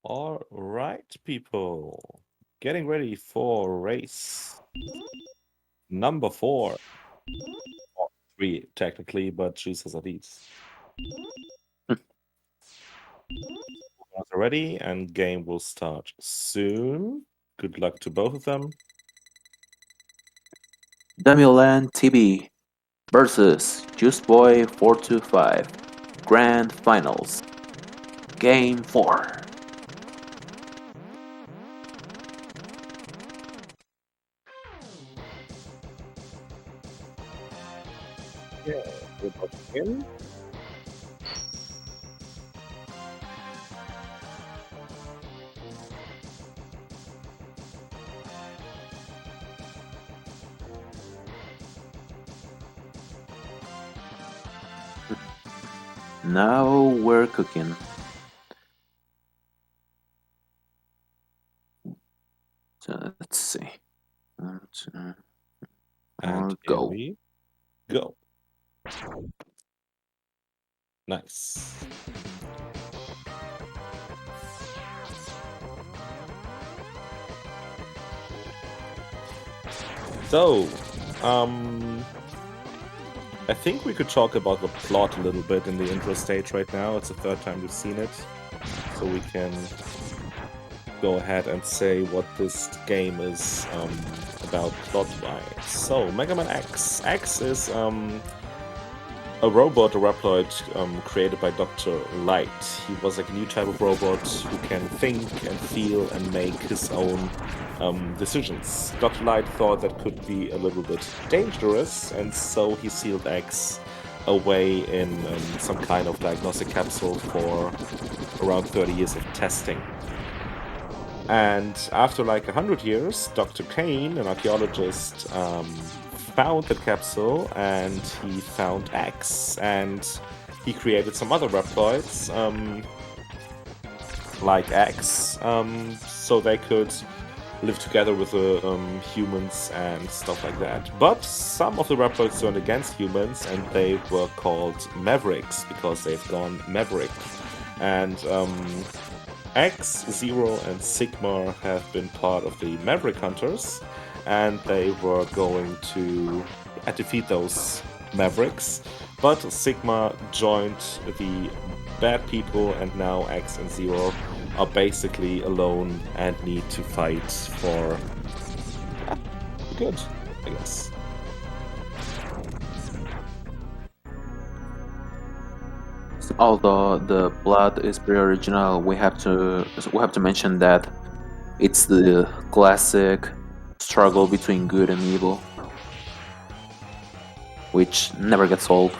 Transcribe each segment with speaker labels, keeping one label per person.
Speaker 1: All right, people. Getting ready for race number 4. Or 3, technically, but chooses are these. Are ready, and game will start soon. Good luck to both of them.
Speaker 2: DemulantTV versus Juiceboy425 Grandfinals Game 4.
Speaker 1: Yeah, we're about to begin.
Speaker 2: Now we're cooking. So let's see.
Speaker 1: And here
Speaker 2: Go.
Speaker 1: we go. Nice. So, I think we could talk about the plot a little bit in the intro stage right now. It's the third time we've seen it, so we can go ahead and say what this game is about plot-wise. So, Mega Man X. X is a robot, a Reploid, created by Dr. Light. He was like a new type of robot who can think and feel and make his own decisions. Dr. Light thought that could be a little bit dangerous, and so he sealed X away in some kind of diagnostic capsule for around 30 years of testing. And after like 100 years, Dr. Kane, an archaeologist, found the capsule and he found X, and he created some other Reploids like X, so they could live together with the humans and stuff like that. But some of the Reploids turned against humans, and they were called Mavericks because they've gone Maverick. And X, Zero, and Sigma have been part of the Maverick Hunters, and they were going to defeat those Mavericks. But Sigma joined the bad people, and now X and Zero are basically alone and need to fight for good, I guess.
Speaker 2: Although the plot is pretty original, we have to mention that it's the classic struggle between good and evil, which never gets old.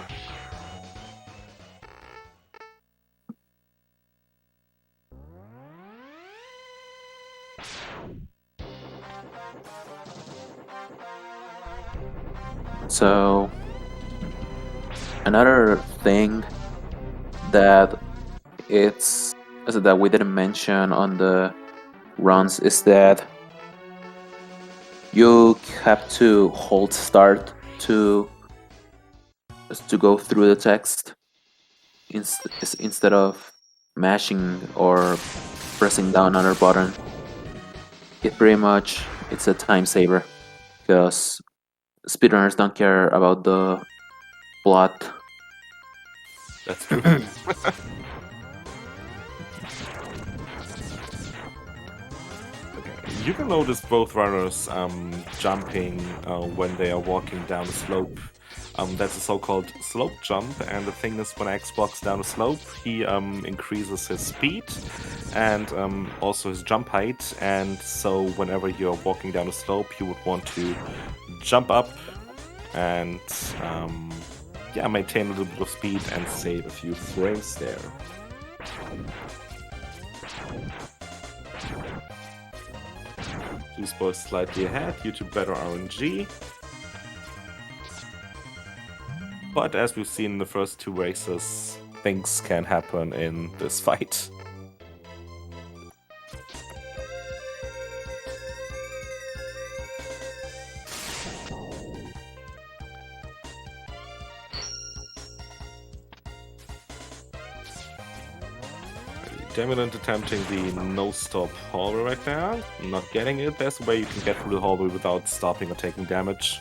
Speaker 2: So another thing that that we didn't mention on the runs is that you have to hold start to go through the text instead of mashing or pressing down another button. It's a time saver because speedrunners don't care about the plot.
Speaker 1: That's true. You can notice both runners jumping when they are walking down a slope. That's a so-called slope jump, and the thing is, when X walks down a slope, he increases his speed and also his jump height, and so whenever you're walking down a slope, you would want to jump up and yeah, maintain a little bit of speed and save a few frames there. Juiceboy slightly ahead due to better RNG. But as we've seen in the first 2 races, things can happen in this fight. Demulant attempting the no-stop hallway right now. Not getting it. There's a way you can get through the hallway without stopping or taking damage.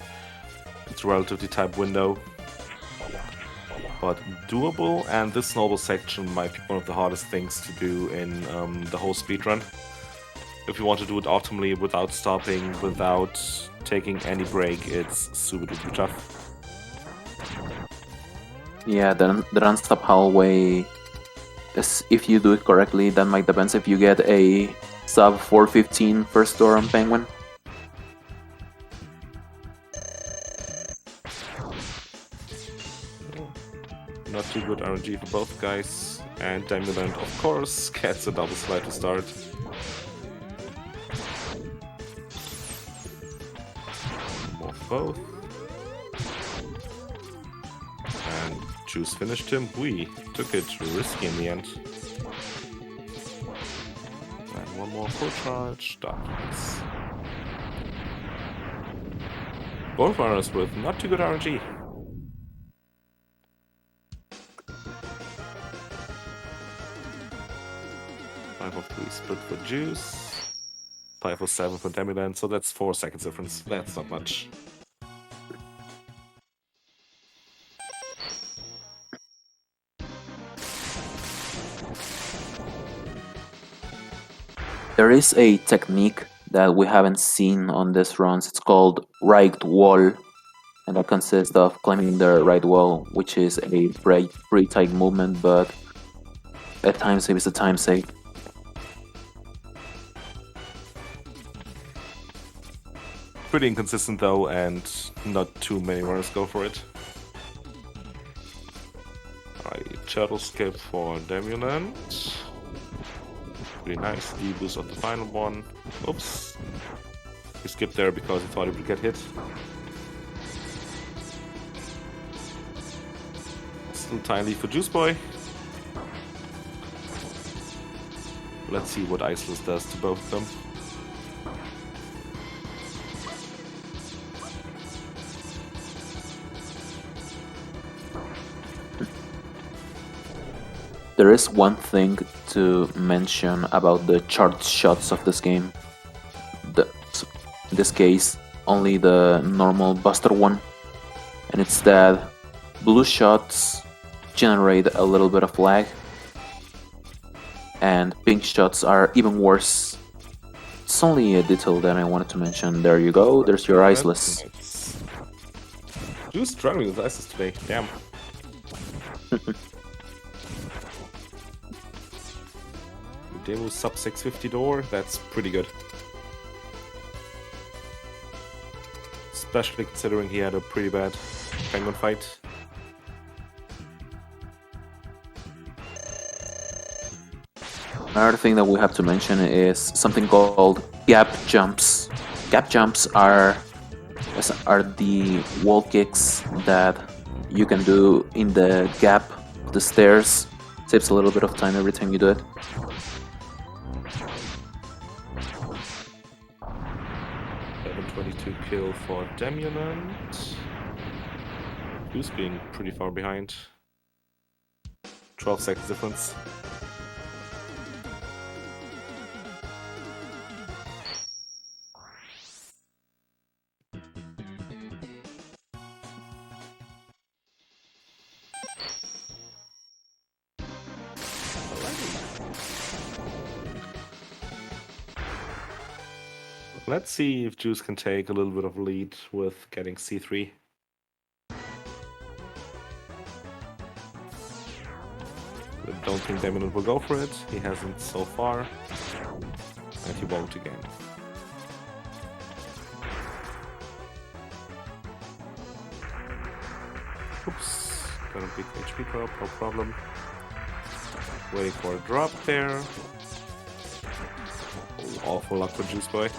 Speaker 1: It's a relatively tight window, but doable, and this snowball section might be one of the hardest things to do in the whole speedrun. If you want to do it optimally without stopping, without taking any break, it's super duper tough.
Speaker 2: Yeah, the non-stop hallway, if you do it correctly, that might depend if you get a sub 415 first door on Penguin.
Speaker 1: Not too good RNG for both guys, and Demulant, of course, gets a double slide to start. More both. And Juice finished him. We took it risky in the end. And one more full charge. Darkness. Both runners with not too good RNG. Five of 3 split for Juice. 5 of 7 for Demulant, so that's 4 seconds difference. That's not much.
Speaker 2: There is a technique that we haven't seen on this runs. It's called right wall, and that consists of climbing the right wall, which is a pretty tight movement, but at times it's a time save.
Speaker 1: Pretty inconsistent though, and not too many runners go for it. Alright, turtle skip for Demulant. Pretty nice deboost of the final one. Oops. He skipped there because he thought he would get hit. Still tiny for Juiceboy. Let's see what Iceless does to both of them.
Speaker 2: There is one thing to mention about the charged shots of this game. In this case, only the normal Buster one, and it's that blue shots generate a little bit of lag, and pink shots are even worse. It's only a detail that I wanted to mention. There you go, there's your Iceless.
Speaker 1: Juice struggling with Iceless today, damn. Demo sub 650 door, that's pretty good. Especially considering he had a pretty bad Penguin fight.
Speaker 2: Another thing that we have to mention is something called gap jumps. Gap jumps are the wall kicks that you can do in the gap of the stairs. Saves a little bit of time every time you do it.
Speaker 1: 22 kill for Demulant. Who's being pretty far behind. 12 seconds difference. Let's see if Juice can take a little bit of a lead with getting C3. I don't think Demulant will go for it. He hasn't so far. And he won't again. Oops. Got a big HP drop, no problem. Waiting for a drop there. Awful luck for Juiceboy.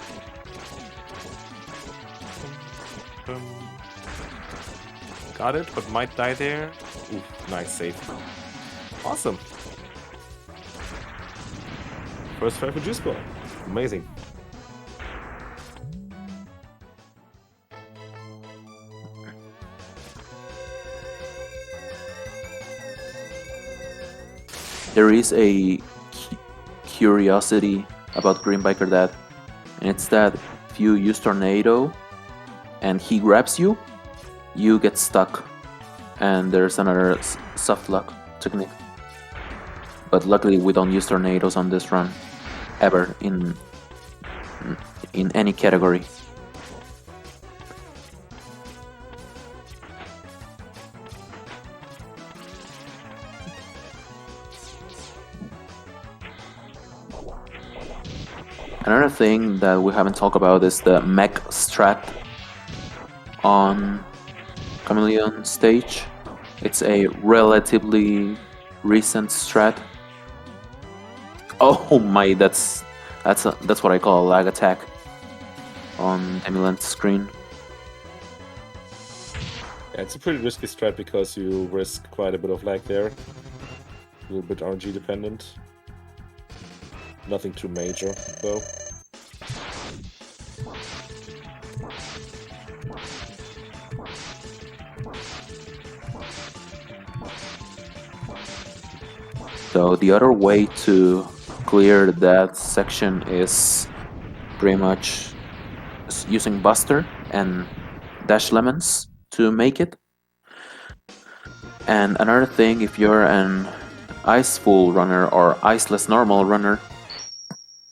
Speaker 1: Got it, but might die there. Ooh, nice save. Awesome. First try for Juiceboy. Amazing.
Speaker 2: There is a curiosity about Green Biker that, and it's that if you use Tornado and he grabs you, you get stuck, and there's another soft lock technique. But luckily we don't use tornadoes on this run, ever, in any category. Another thing that we haven't talked about is the mech strat on Chameleon stage. It's a relatively recent strat. Oh my, that's what I call a lag attack on Demulant's screen.
Speaker 1: Yeah, it's a pretty risky strat because you risk quite a bit of lag there. A little bit RNG dependent. Nothing too major, though.
Speaker 2: So the other way to clear that section is pretty much using Buster and Dash Lemons to make it. And another thing, if you're an Iceful runner or Iceless normal runner,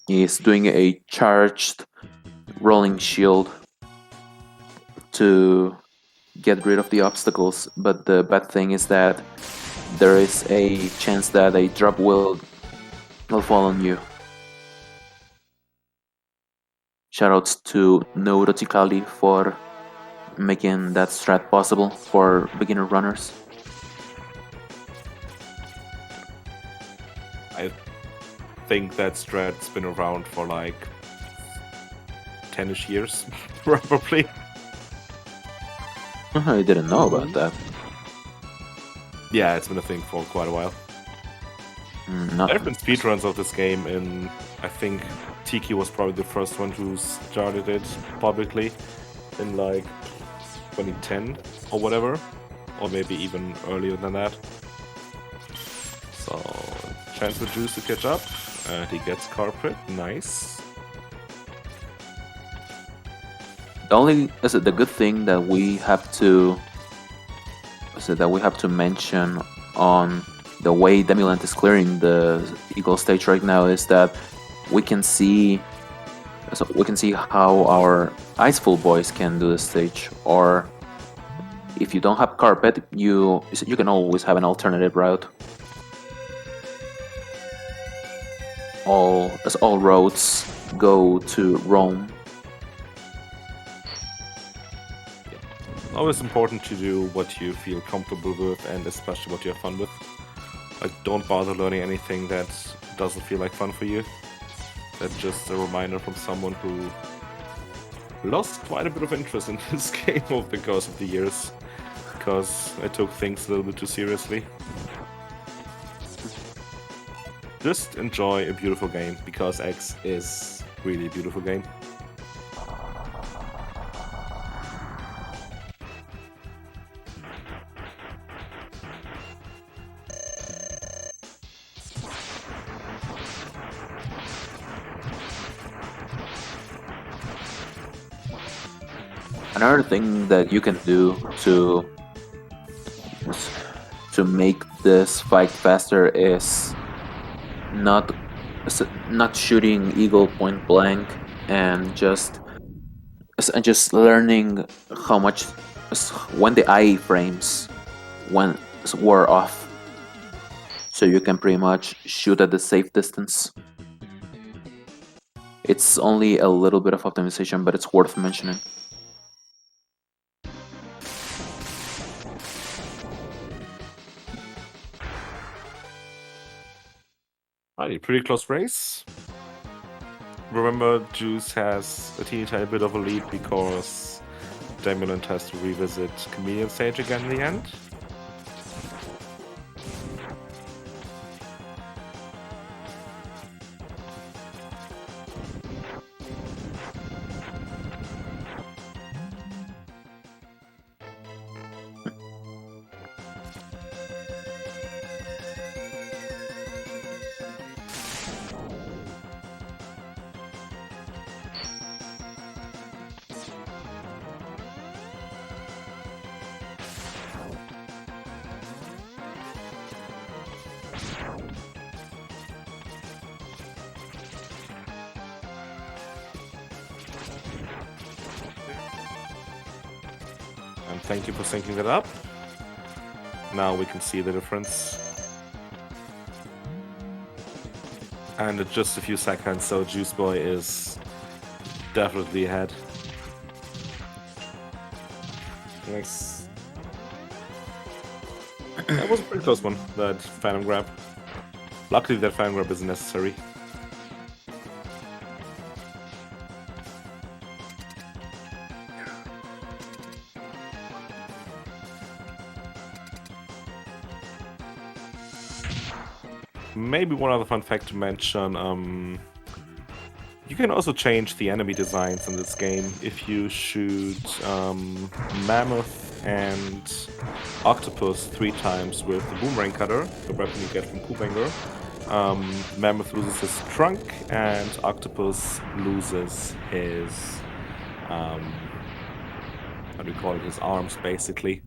Speaker 2: is doing a charged rolling shield to get rid of the obstacles. But the bad thing is that there is a chance that a drop will fall on you. Shoutouts to Neuroticali for making that strat possible for beginner runners.
Speaker 1: I think that strat's been around for like 10-ish years, probably.
Speaker 2: I didn't know about that.
Speaker 1: Yeah, it's been a thing for quite a while. There have been speedruns of this game, and I think Tiki was probably the first one who started it publicly in like 2010 or whatever, or maybe even earlier than that. So, chance for Juice to catch up, and he gets carpet, nice.
Speaker 2: The good thing that we have to mention on the way Demulant is clearing the Eagle stage right now is that we can see how our Iceful boys can do the stage. Or if you don't have carpet, you can always have an alternative route. All roads go to Rome.
Speaker 1: Always important to do what you feel comfortable with, and especially what you have fun with. Like, don't bother learning anything that doesn't feel like fun for you. That's just a reminder from someone who lost quite a bit of interest in this game over the course of the years, because I took things a little bit too seriously. Just enjoy a beautiful game, because X is really a beautiful game.
Speaker 2: Another thing that you can do to make this fight faster is not shooting Eagle point blank, and just learning how much when the iframes were off, so you can pretty much shoot at the safe distance. It's only a little bit of optimization, but it's worth mentioning.
Speaker 1: Pretty close race. Remember, Juice has a teeny tiny bit of a lead because Demulant has to revisit Chameleon stage again in the end. Thank you for syncing that up. Now we can see the difference. And in just a few seconds, so Juiceboy is definitely ahead. Nice. That was a pretty close one, that Phantom Grab. Luckily that Phantom Grab isn't necessary. Maybe one other fun fact to mention, you can also change the enemy designs in this game if you shoot Mammoth and Octopus 3 times with the Boomerang Cutter, the weapon you get from Kubanger. Mammoth loses his trunk and Octopus loses his, how do you call it, his arms basically.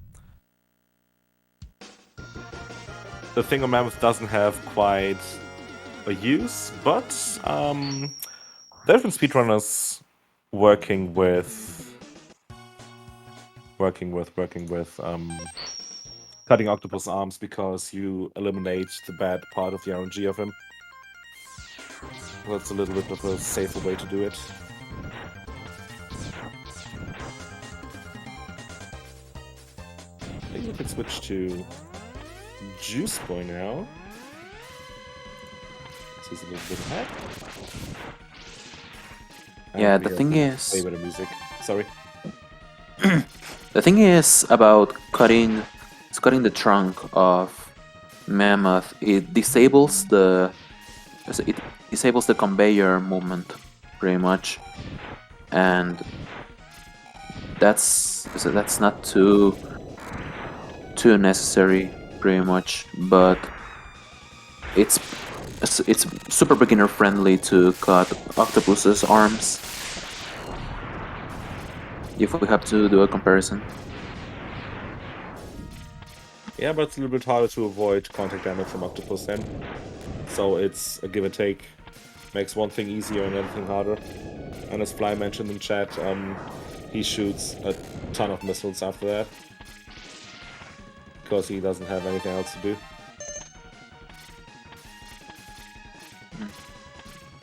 Speaker 1: The thing on Mammoth doesn't have quite a use, but there have been speedrunners working with cutting Octopus arms because you eliminate the bad part of the RNG of him. That's a little bit of a safer way to do it. I think we can switch to Juiceboy now. So he's a little bit ahead.
Speaker 2: Yeah, the thing is...
Speaker 1: Way better music. Sorry.
Speaker 2: The thing is about cutting the trunk of Mammoth. It disables the conveyor movement pretty much, and that's not too necessary pretty much, but it's super beginner friendly to cut Octopus's arms if we have to do a comparison.
Speaker 1: Yeah, but it's a little bit harder to avoid contact damage from Octopus then. So it's a give and take. Makes one thing easier and another thing harder. And as Fly mentioned in chat, he shoots a ton of missiles after that. Because he doesn't have anything else to do.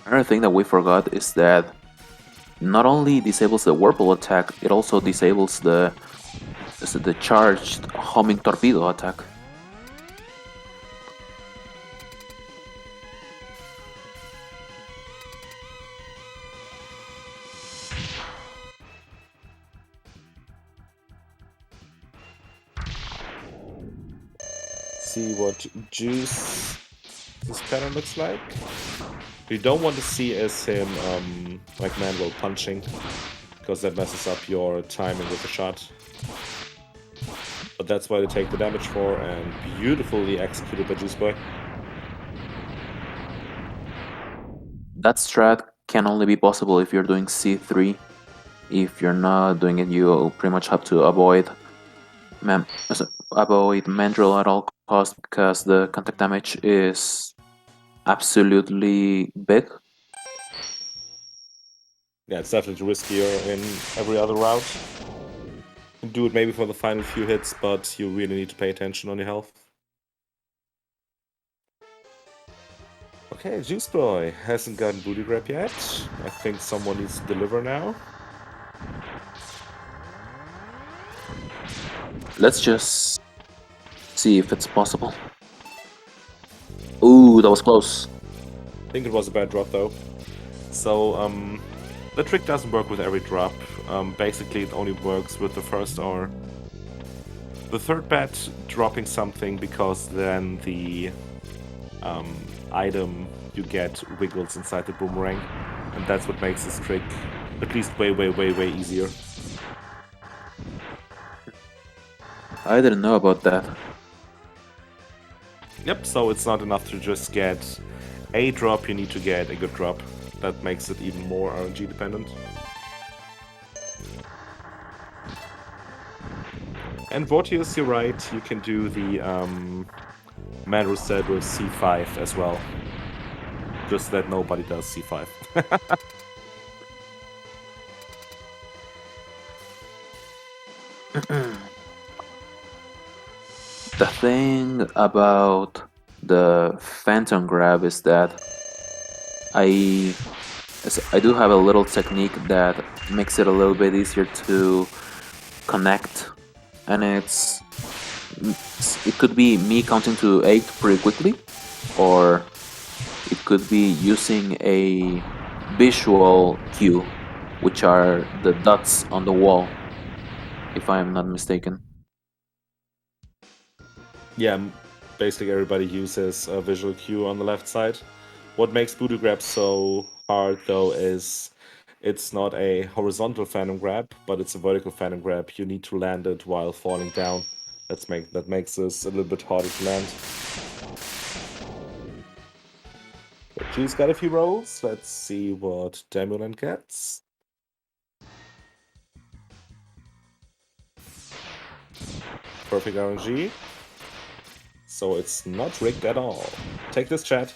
Speaker 2: Another thing that we forgot is that not only disables the Whirlpool attack, it also disables the charged homing torpedo attack.
Speaker 1: See what Juice this pattern looks like. What you don't want to see is him like manual punching, because that messes up your timing with the shot. But that's why they take the damage for, and beautifully executed by Juiceboy.
Speaker 2: That strat can only be possible if you're doing C3. If you're not doing it, you pretty much have to avoid Mandrill at all costs, because the contact damage is absolutely big.
Speaker 1: Yeah, it's definitely riskier in every other route. You can do it maybe for the final few hits, but you really need to pay attention on your health. Okay, Juiceboy hasn't gotten booty grab yet. I think someone needs to deliver now.
Speaker 2: Let's just see if it's possible. Ooh, that was close.
Speaker 1: I think it was a bad drop though. So, the trick doesn't work with every drop. Basically, it only works with the first or the third bat dropping something, because then the item you get wiggles inside the boomerang, and that's what makes this trick at least way easier.
Speaker 2: I didn't know about that.
Speaker 1: Yep, so it's not enough to just get a drop, you need to get a good drop. That makes it even more RNG dependent. And Vortius, you're right, you can do the man reset with C5 as well. Just that nobody does C5.
Speaker 2: The thing about the Phantom Grab is that I do have a little technique that makes it a little bit easier to connect, and it could be me counting to 8 pretty quickly, or it could be using a visual cue, which are the dots on the wall, if I am not mistaken.
Speaker 1: Yeah, basically everybody uses a visual cue on the left side. What makes Voodoo Grab so hard, though, is it's not a horizontal Phantom Grab, but it's a vertical Phantom Grab. You need to land it while falling down. That makes this a little bit harder to land. Juice got a few rolls. Let's see what Demulant gets. Perfect RNG. So it's not rigged at all. Take this, chat.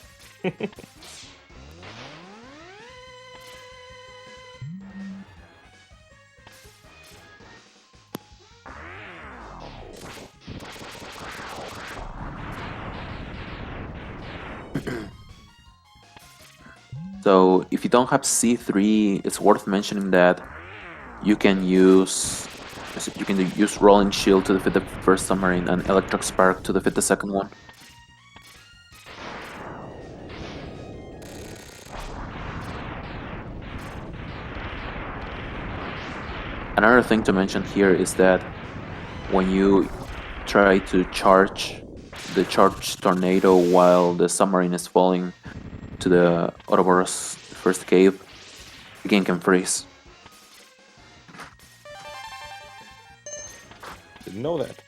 Speaker 2: So if you don't have C3, it's worth mentioning that you can use Rolling Shield to defeat the first submarine and Electric Spark to defeat the second one. Another thing to mention here is that when you try to charge the charge tornado while the submarine is falling to the Ouroboros first cave, the game can freeze.
Speaker 1: Didn't know that.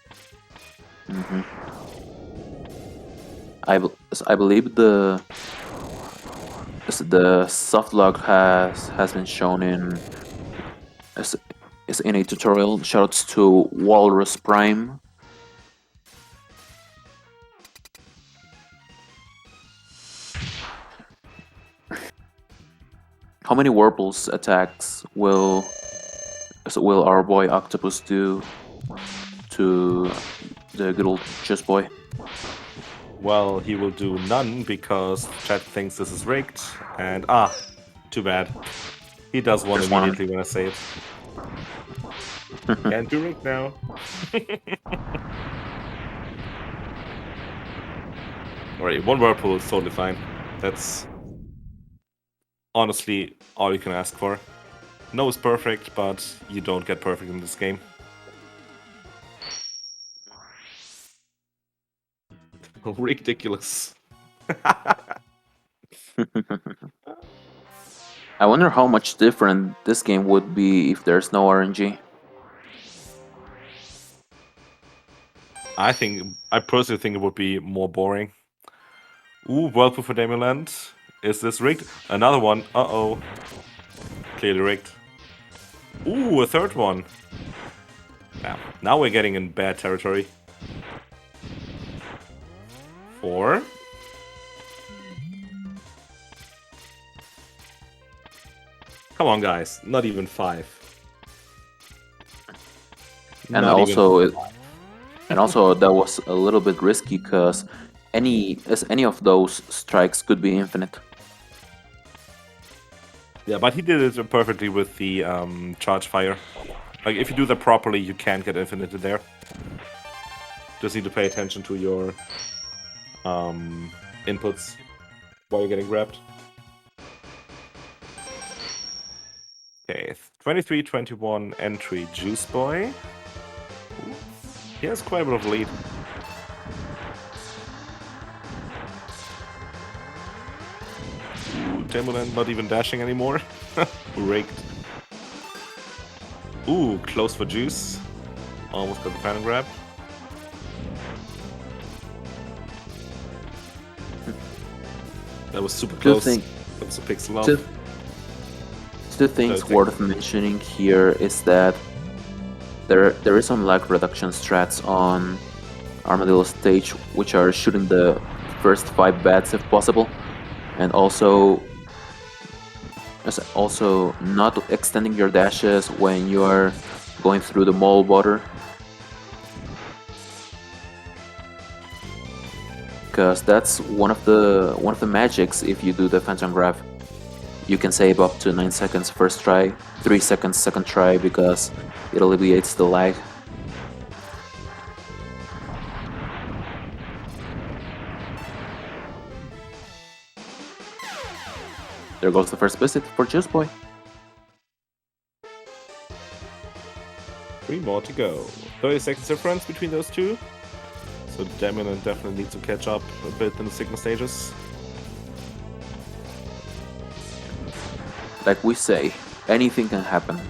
Speaker 2: I believe the soft log has been shown in is in a tutorial. Shoutouts to Walrus Prime. How many Whirlpools attacks will our boy Octopus do to the good old Juiceboy?
Speaker 1: Well, he will do none because chat thinks this is rigged, and too bad. He does one
Speaker 2: There's
Speaker 1: immediately when I say it. Can't do rigged now. Alright, one Whirlpool is totally fine. That's honestly all you can ask for. No is perfect, but you don't get perfect in this game. Ridiculous.
Speaker 2: I wonder how much different this game would be if there's no RNG.
Speaker 1: I personally think it would be more boring. Ooh, Whirlpool for Demulant. Is this rigged? Another one. Uh-oh. Clearly rigged. Ooh, a third one. Now we're getting in bad territory. 4. Come on, guys. Not even 5.
Speaker 2: And also that was a little bit risky because any of those strikes could be infinite.
Speaker 1: Yeah, but he did it perfectly with the charge fire. Like, if you do that properly, you can get infinite there. Just need to pay attention to your inputs while you're getting grabbed. Okay, 23-21 entry Juiceboy. He has quite a bit of lead. Ooh, Demulant not even dashing anymore. Rigged. Ooh, close for Juice. Almost got the Phantom Grab. That was super close. That's a pixel off.
Speaker 2: Two things worth mentioning here is that there is some lag reduction strats on Armadillo stage, which are shooting the first 5 bats if possible, and also not extending your dashes when you are going through the mole water. because that's one of the magics. If you do the phantom grab, you can save up to 9 seconds first try, 3 seconds second try, because it alleviates the lag. There goes the first visit for Juiceboy.
Speaker 1: 3 more to go. 30 seconds difference between those two. So Demulant definitely needs to catch up a bit in the Sigma stages.
Speaker 2: Like we say, anything can happen.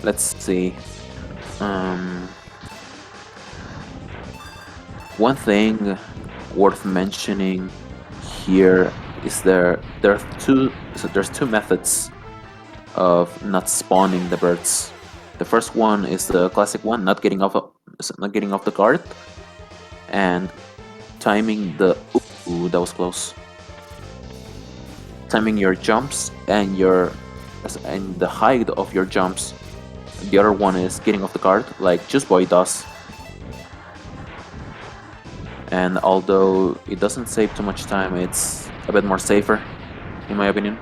Speaker 2: Let's see. One thing worth mentioning here is there's two methods of not spawning the birds. The first one is the classic one, not getting off the cart, and timing the ooh, that was close. Timing your jumps and the height of your jumps. The other one is getting off the cart, like Juiceboy does. And although it doesn't save too much time, it's a bit more safer, in my opinion.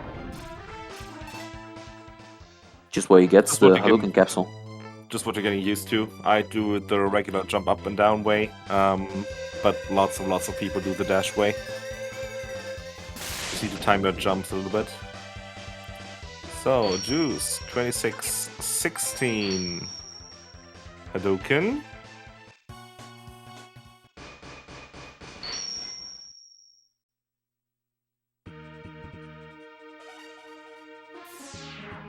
Speaker 2: Juiceboy gets the Hadouken capsule.
Speaker 1: Just what you're getting used to. I do the regular jump up and down way, but lots of people do the dash way. Just need to time your jumps a little bit. So, Juice, 26-16. Hadouken.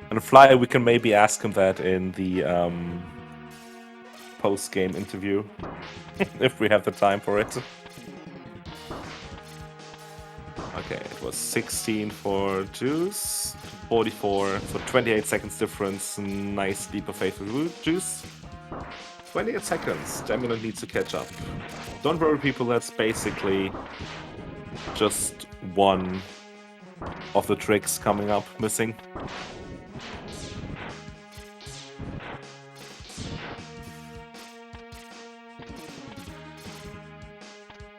Speaker 1: And Fly, we can maybe ask him that in the post-game interview, if we have the time for it. Okay, it was 16 for Juice, 44 for 28 seconds difference. Nice leap of faith with Juice. 28 seconds. Demulant needs to catch up. Don't worry, people, that's basically just one of the tricks coming up missing.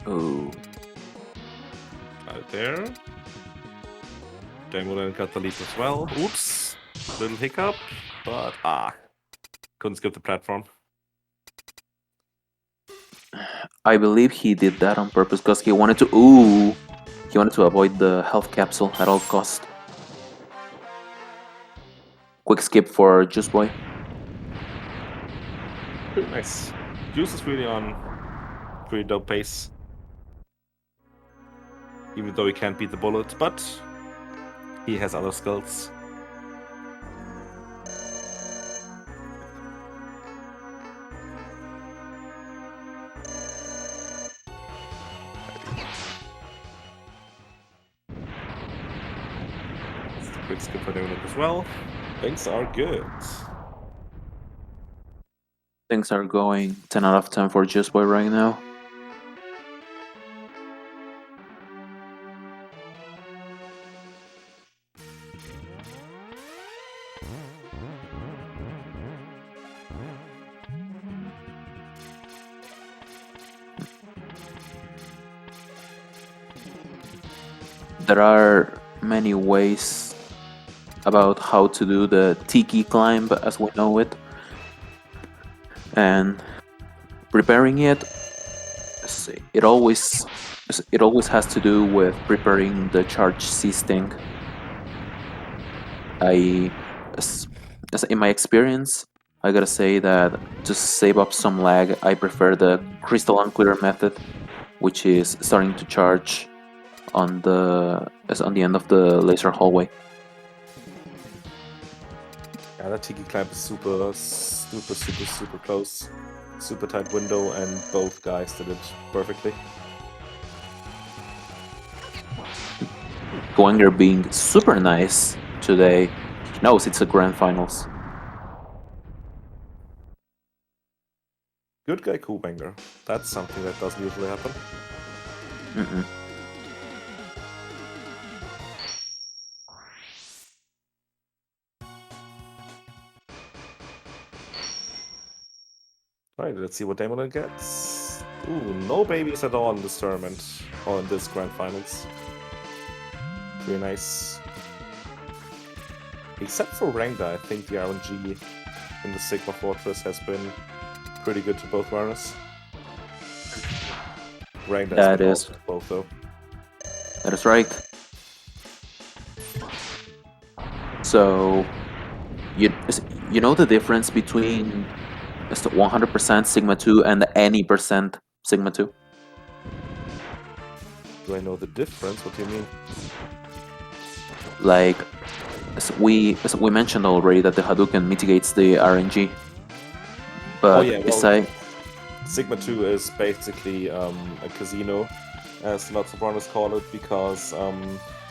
Speaker 2: Oh.
Speaker 1: Right there. Demulant got the leap as well. Oops. Little hiccup. But, couldn't skip the platform.
Speaker 2: I believe he did that on purpose because he wanted to avoid the health capsule at all cost. Quick skip for Juiceboy.
Speaker 1: Pretty nice. Juice is really on pretty dope pace. Even though he can't beat the bullet, but he has other skills. Quick skip for Demulant as well. Things are good.
Speaker 2: Things are going 10 out of 10 for Juiceboy right now. There are many ways about how to do the tiki climb as we know it, and preparing it always has to do with preparing the charge C-Sting. In my experience, I gotta say that to save up some lag, I prefer the crystal unclear method, which is starting to charge on the end of the laser hallway.
Speaker 1: Yeah, that tiki climb is super close. Super tight window, and both guys did it perfectly.
Speaker 2: Goenger being super nice today. knows it's a Grandfinals.
Speaker 1: Good guy Kubanger. That's something that doesn't usually happen.
Speaker 2: Mm-mm.
Speaker 1: Alright, let's see what Demulant gets. Ooh, no babies at all in this tournament, or in this Grand Finals. Very nice. Except for Rangda, I think the RNG in the Sigma Fortress has been pretty good to both runners. Rangda has
Speaker 2: That
Speaker 1: been
Speaker 2: is-
Speaker 1: awesome to both, though.
Speaker 2: That is right. So, you know the difference between 100% Sigma 2 and any percent Sigma 2?
Speaker 1: Do I know the difference? What do you mean?
Speaker 2: Like, as we mentioned already that the Hadouken mitigates the RNG. But
Speaker 1: yeah, well,
Speaker 2: besides,
Speaker 1: Sigma 2 is basically a casino, as lots of runners call it, because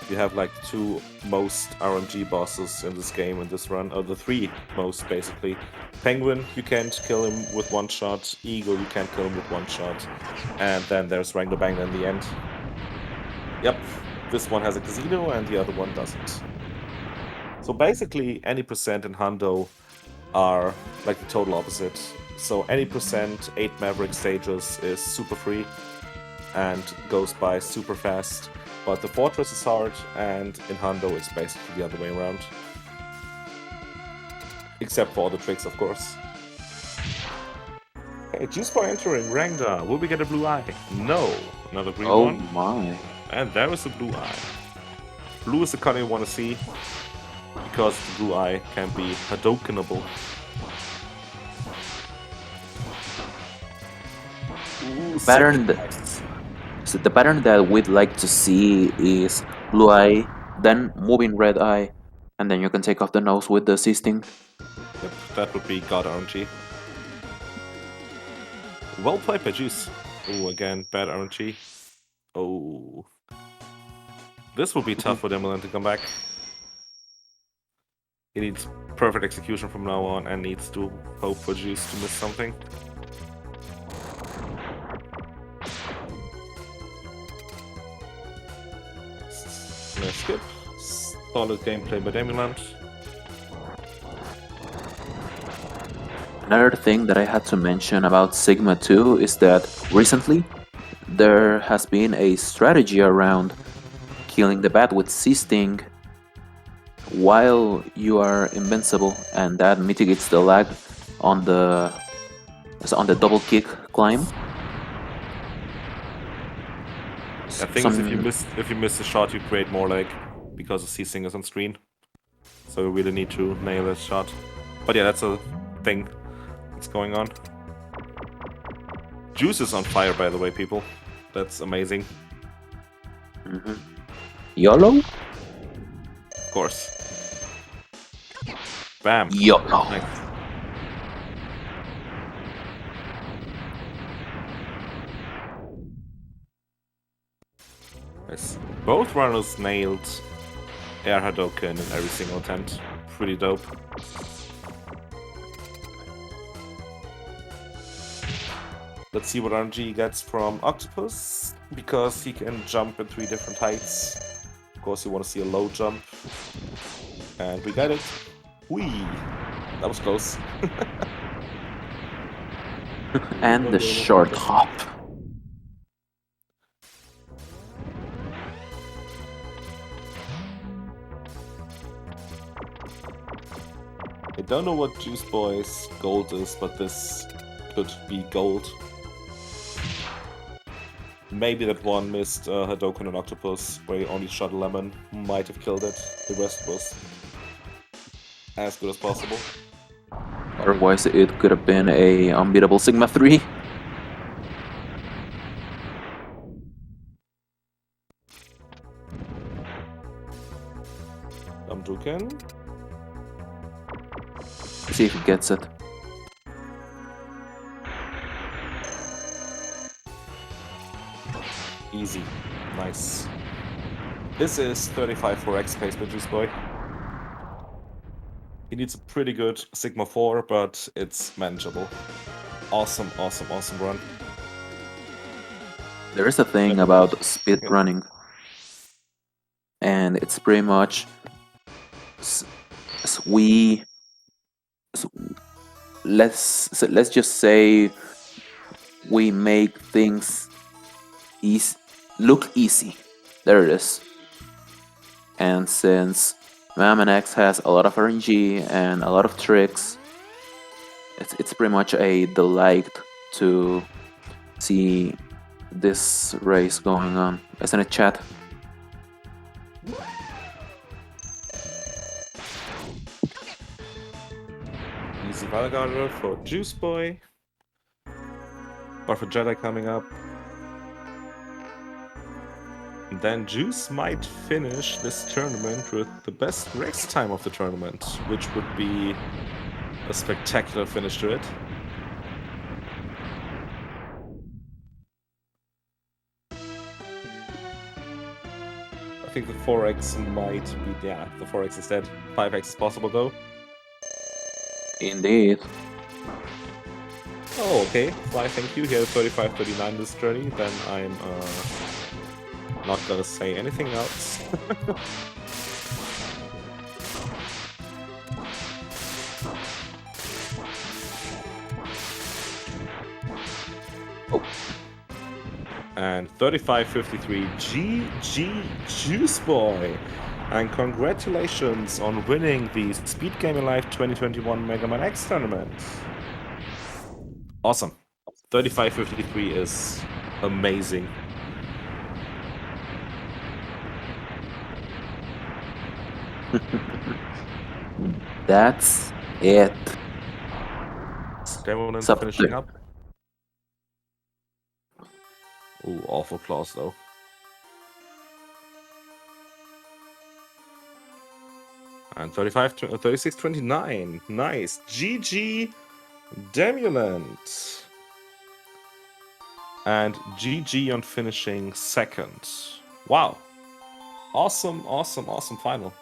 Speaker 1: you have like the two most RNG bosses in this game, in this run, or the three most basically. Penguin, you can't kill him with one shot. Eagle, you can't kill him with one shot. And then there's Wrangler Bang in the end. Yep, this one has a casino and the other one doesn't. So basically, any percent in Hundo are like the total opposite. So any percent 8 Maverick stages is super free and goes by super fast. But the Fortress is hard, and in Hundo it's basically the other way around. Except for all the tricks, of course. Hey, Juiceboy entering Rangda. Will we get a blue eye? No, not a green
Speaker 2: oh
Speaker 1: one.
Speaker 2: my.
Speaker 1: And there is a blue eye. Blue is the color you want to see, because the blue eye can be Hadoukenable. Ooh,
Speaker 2: So the pattern that we'd like to see is blue eye, then moving red eye, and then you can take off the nose with the assisting.
Speaker 1: Yep, that would be God RNG. Well played by Juice. Oh, again, bad RNG. Oh. This will be tough for Demulant to come back. He needs perfect execution from now on and needs to hope for Juice to miss something. Let's skip. Solid gameplay by Demulant.
Speaker 2: Another thing that I had to mention about Sigma 2 is that recently there has been a strategy around killing the bat with C-Sting while you are invincible, and that mitigates the lag on the double kick climb.
Speaker 1: The thing is, if you miss the shot, you create more lag because the C-Sting is on screen. So you really need to nail that shot. But yeah, that's a thing that's going on. Juice is on fire, by the way, people. That's amazing.
Speaker 2: YOLO?
Speaker 1: Of course. Bam.
Speaker 2: YOLO.
Speaker 1: Nice. Nice. Both runners nailed Air Hadouken in every single attempt. Pretty dope. Let's see what RNG gets from Octopus, because he can jump in 3 different heights. Of course, you want to see a low jump. And we got it. Whee! That was close.
Speaker 2: And the short hop.
Speaker 1: I don't know what Juiceboy's gold is, but this could be gold. Maybe that one missed Hadouken and Octopus, where he only shot a lemon, might have killed it. The rest was as good as possible.
Speaker 2: Otherwise, it could have been a unbeatable Sigma 3.
Speaker 1: Hadouken.
Speaker 2: See if he gets it.
Speaker 1: Easy. Nice. This is 35 for X pace by Juiceboy. needs a pretty good Sigma 4, but it's manageable. Awesome, awesome, awesome run.
Speaker 2: There is a thing about speed running, and it's pretty much let's just say we make things look easy. There it is. And since X has a lot of RNG and a lot of tricks, it's pretty much a delight to see this race going on. Isn't it, chat?
Speaker 1: Easy Valgarder for Juiceboy. Or for Jedi coming up. And then Juice might finish this tournament with the best race time of the tournament, which would be a spectacular finish to it. I think the 4x might be, yeah, the 4x is dead. 5x is possible though.
Speaker 2: Indeed.
Speaker 1: Oh, okay. Fly, thank you. He had a 35-39 this journey. Then I'm not gonna say anything else.
Speaker 2: Oh.
Speaker 1: And 35-53 GG Juiceboy. And congratulations on winning the SpeedGaming Live 2021 Mega Man X tournament. Awesome. 35-53 is amazing.
Speaker 2: That's it.
Speaker 1: Demulant finishing up. Ooh, awful claws though. And 36-29. Nice. GG Demulant. And GG on finishing second. Wow. Awesome, awesome, awesome final.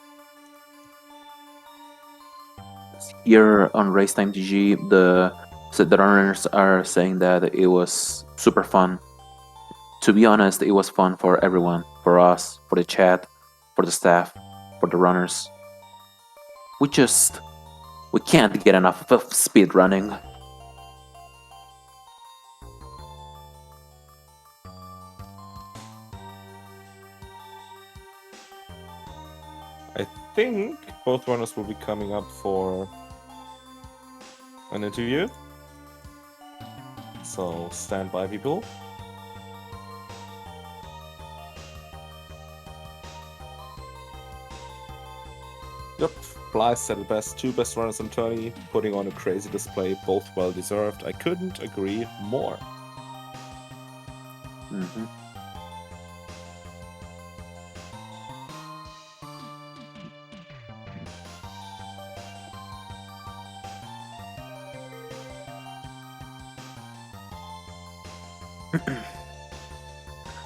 Speaker 2: Here on Race Time GG, the runners are saying that it was super fun. To be honest, it was fun for everyone. For us, for the chat, for the staff, for the runners. We can't get enough of speed running.
Speaker 1: I think both runners will be coming up for an interview. So stand by, people. Yep, Fly said it best. 2 best runners in tourney, putting on a crazy display, both well deserved. I couldn't agree more.
Speaker 2: Mm-hmm.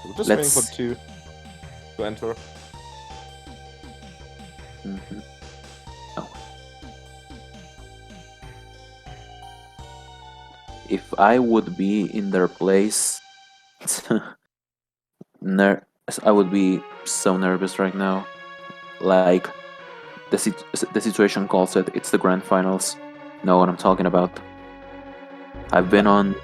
Speaker 1: We're just waiting for 2 to enter.
Speaker 2: Mm-hmm. Oh. If I would be in their place, I would be so nervous right now. Like, the situation calls it, it's the Grandfinals. Know what I'm talking about. I've been on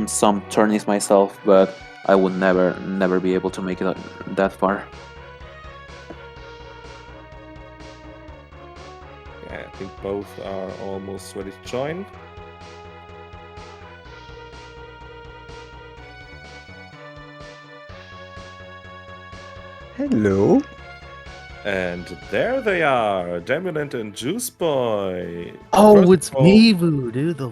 Speaker 2: some tourneys myself, but I would never be able to make it that far.
Speaker 1: Yeah, I think both are almost ready to join.
Speaker 3: Hello.
Speaker 1: And there they are, Demulant and Juiceboy.
Speaker 3: Oh, it's me, Voodoo,
Speaker 1: the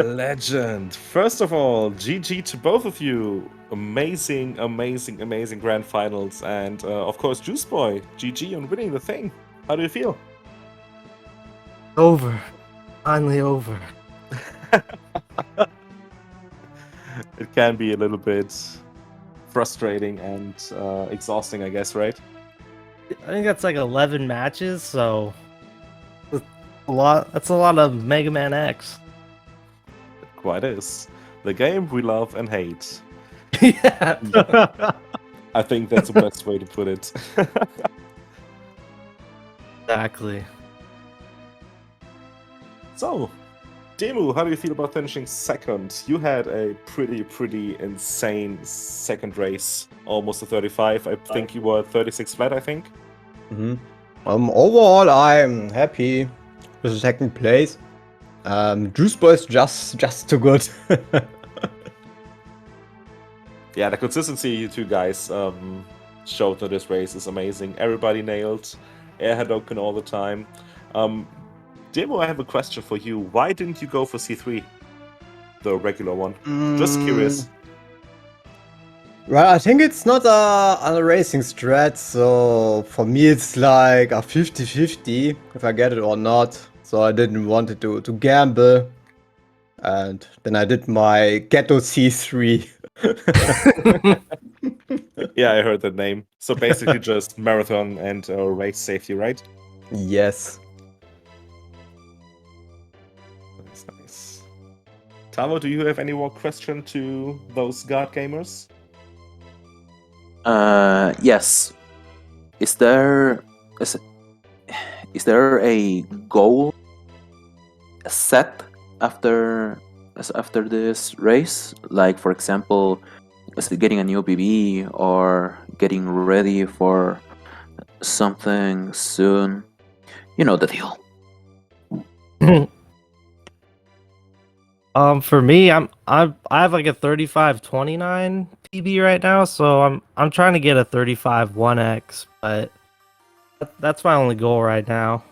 Speaker 1: legend. First of all, GG to both of you. Amazing, amazing, amazing grand finals. And of course, Juiceboy, GG on winning the thing. How do you feel?
Speaker 3: Over. Finally over.
Speaker 1: It can be a little bit frustrating and exhausting, I guess, right?
Speaker 3: I think that's like 11 matches, so that's a lot. That's a lot of Mega Man X.
Speaker 1: It quite is. The game we love and hate.
Speaker 3: Yeah.
Speaker 1: I think that's the best way to put it.
Speaker 3: Exactly.
Speaker 1: So, Demu, how do you feel about finishing second? You had a pretty insane second race, almost a 35. I think you were 36 flat, I think.
Speaker 4: Overall, I'm happy with the second place. Juiceboy is just too good.
Speaker 1: Yeah, the consistency you two guys showed in this race is amazing. Everybody nailed air Hadoken all the time. Demo, I have a question for you. Why didn't you go for C3? The regular one. Just curious.
Speaker 4: Well, I think it's not a racing strat, so for me it's like a 50-50 if I get it or not. So I didn't want it to gamble. And then I did my Ghetto C3.
Speaker 1: Yeah, I heard that name. So basically just marathon and race safety, right?
Speaker 4: Yes.
Speaker 1: That's nice. Tavo, do you have any more question to those guard gamers?
Speaker 2: Yes. Is there a goal set after this race? Like, for example, is it getting a new BB or getting ready for something soon? You know the deal.
Speaker 3: For me, I have like a 35-29 PB right now, so I'm trying to get a 35 1X, but that's my only goal right now.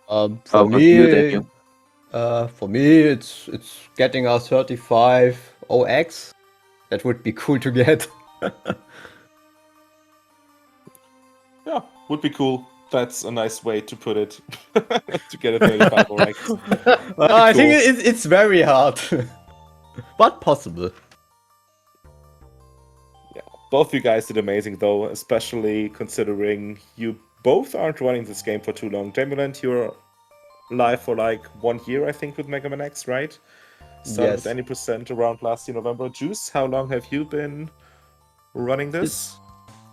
Speaker 2: How about you, Daniel?
Speaker 4: For me, it's getting a 35 OX. That would be cool to get.
Speaker 1: Yeah, would be cool. That's a nice way to put it. To get a 35 or X.
Speaker 4: I think
Speaker 1: Cool.
Speaker 4: it's very hard, but possible.
Speaker 1: Yeah, both you guys did amazing though, especially considering you both aren't running this game for too long. Demulant, you're live for like 1 year, I think, with Mega Man X, right? Started
Speaker 4: Yes.
Speaker 1: with any percent around last year, November. Juice, how long have you been running this?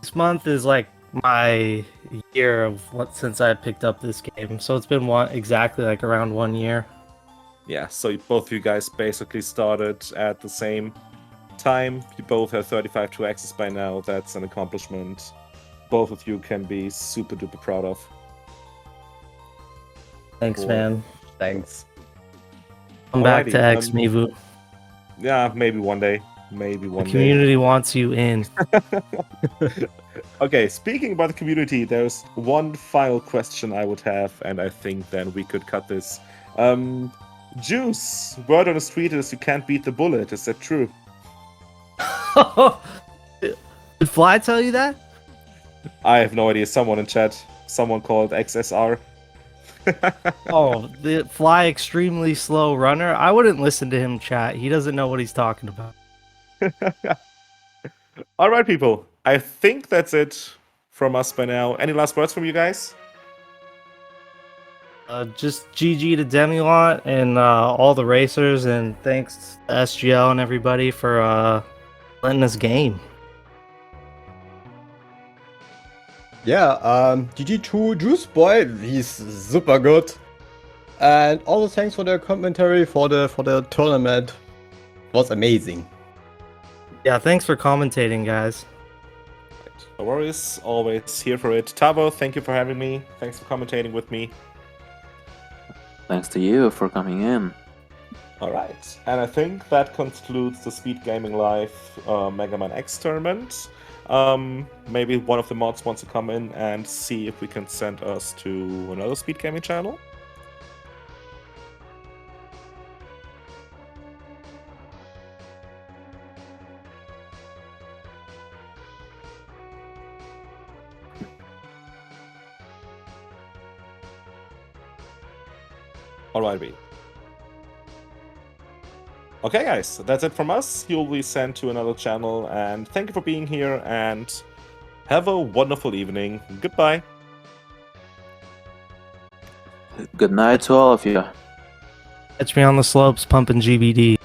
Speaker 3: This month is like my year of since I picked up this game, so it's been exactly like around 1 year.
Speaker 1: Yeah, so both of you guys basically started at the same time. You both have 35 2Xs by now. That's an accomplishment both of you can be super duper proud of.
Speaker 3: Thanks,
Speaker 1: Cool.
Speaker 3: man.
Speaker 4: Thanks.
Speaker 3: Come back
Speaker 1: Alrighty,
Speaker 3: to X, Mivu.
Speaker 1: Yeah, maybe one day. Maybe
Speaker 3: The
Speaker 1: one day.
Speaker 3: community wants you in.
Speaker 1: Okay, speaking about the community, there's one final question I would have, and I think then we could cut this. Juice, word on the street is you can't beat the bullet. Is that true?
Speaker 3: Did Fly tell you that?
Speaker 1: I have no idea. Someone in chat, someone called XSR.
Speaker 3: Oh, the Fly extremely slow runner. I wouldn't listen to him chat. He doesn't know what he's talking about.
Speaker 1: All right, people. I think that's it from us by now. Any last words from you guys?
Speaker 3: Just GG to Demulant and all the racers, and thanks to SGL and everybody for letting us game.
Speaker 4: Yeah, GG to Juiceboy, he's super good. And also thanks for the commentary for the tournament. Was amazing.
Speaker 3: Yeah, thanks for commentating, guys.
Speaker 1: No worries, always here for it. Tavo, thank you for having me. Thanks for commentating with me.
Speaker 2: Thanks to you for coming in.
Speaker 1: Alright, and I think that concludes the SpeedGaming Live Mega Man X tournament. Maybe one of the mods wants to come in and see if we can send us to another SpeedGaming channel. Alright, okay, guys, that's it from us. You'll be sent to another channel, and thank you for being here, and Have a wonderful evening. Goodbye.
Speaker 2: Good night to all of you.
Speaker 3: Catch me on the slopes pumping GBD.